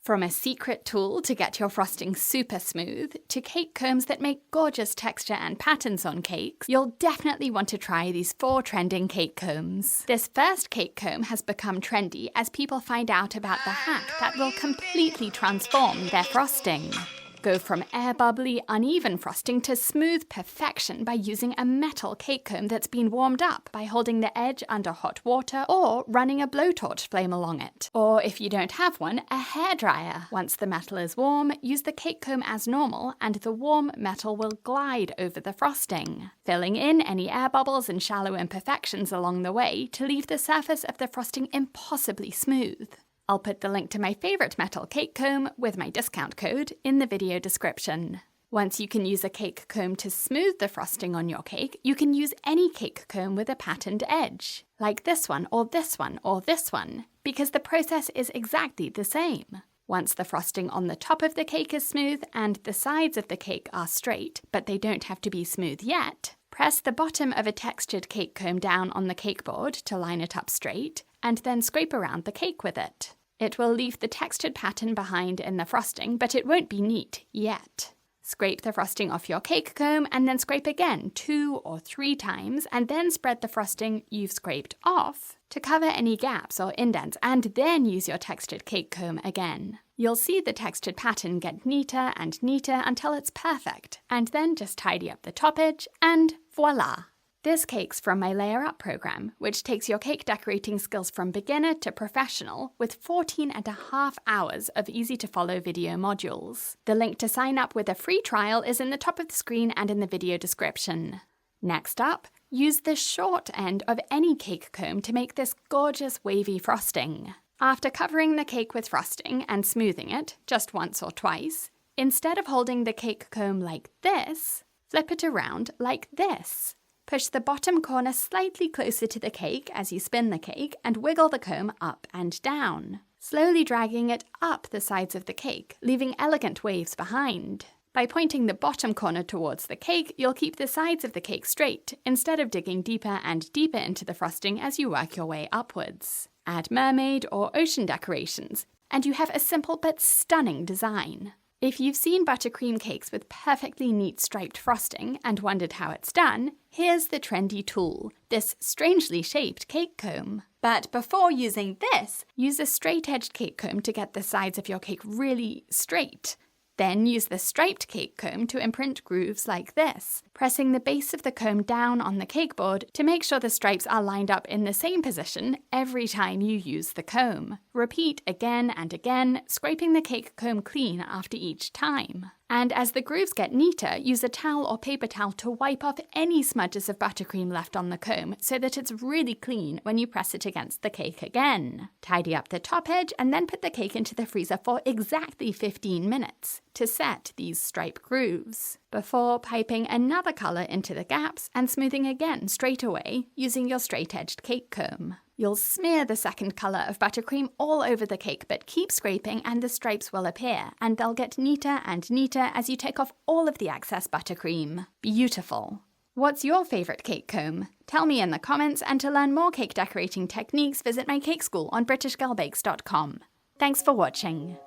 From a secret tool to get your frosting super smooth, to cake combs that make gorgeous texture and patterns on cakes, you'll definitely want to try these 4 trending cake combs. This first cake comb has become trendy as people find out about the hack that will completely transform their frosting. Go from air bubbly, uneven frosting to smooth perfection by using a metal cake comb that's been warmed up by holding the edge under hot water or running a blowtorch flame along it. Or if you don't have one, a hairdryer. Once the metal is warm, use the cake comb as normal and the warm metal will glide over the frosting, filling in any air bubbles and shallow imperfections along the way to leave the surface of the frosting impossibly smooth. I'll put the link to my favourite metal cake comb with my discount code in the video description. Once you can use a cake comb to smooth the frosting on your cake, you can use any cake comb with a patterned edge, like this one or this one or this one, because the process is exactly the same. Once the frosting on the top of the cake is smooth and the sides of the cake are straight, but they don't have to be smooth yet, press the bottom of a textured cake comb down on the cake board to line it up straight, and then scrape around the cake with it. It will leave the textured pattern behind in the frosting, but it won't be neat yet. Scrape the frosting off your cake comb and then scrape again 2 or 3 times, and then spread the frosting you've scraped off to cover any gaps or indents, and then use your textured cake comb again. You'll see the textured pattern get neater and neater until it's perfect, and then just tidy up the top edge and voila! This cake's from my Layer Up program, which takes your cake decorating skills from beginner to professional with 14.5 hours of easy-to-follow video modules. The link to sign up with a free trial is in the top of the screen and in the video description. Next up, use the short end of any cake comb to make this gorgeous wavy frosting. After covering the cake with frosting and smoothing it just once or twice, instead of holding the cake comb like this, flip it around like this. Push the bottom corner slightly closer to the cake as you spin the cake and wiggle the comb up and down, slowly dragging it up the sides of the cake, leaving elegant waves behind. By pointing the bottom corner towards the cake, you'll keep the sides of the cake straight, instead of digging deeper and deeper into the frosting as you work your way upwards. Add mermaid or ocean decorations, and you have a simple but stunning design. If you've seen buttercream cakes with perfectly neat striped frosting and wondered how it's done, here's the trendy tool, this strangely shaped cake comb. But before using this, use a straight-edged cake comb to get the sides of your cake really straight. Then use the striped cake comb to imprint grooves like this, pressing the base of the comb down on the cake board to make sure the stripes are lined up in the same position every time you use the comb. Repeat again and again, scraping the cake comb clean after each time. And as the grooves get neater, use a towel or paper towel to wipe off any smudges of buttercream left on the comb so that it's really clean when you press it against the cake again. Tidy up the top edge and then put the cake into the freezer for exactly 15 minutes to set these stripe grooves, before piping another colour into the gaps and smoothing again straight away using your straight-edged cake comb. You'll smear the second colour of buttercream all over the cake, but keep scraping and the stripes will appear, and they'll get neater and neater as you take off all of the excess buttercream. Beautiful! What's your favourite cake comb? Tell me in the comments, and to learn more cake decorating techniques, visit my cake school on britishgirlbakes.com. Thanks for watching!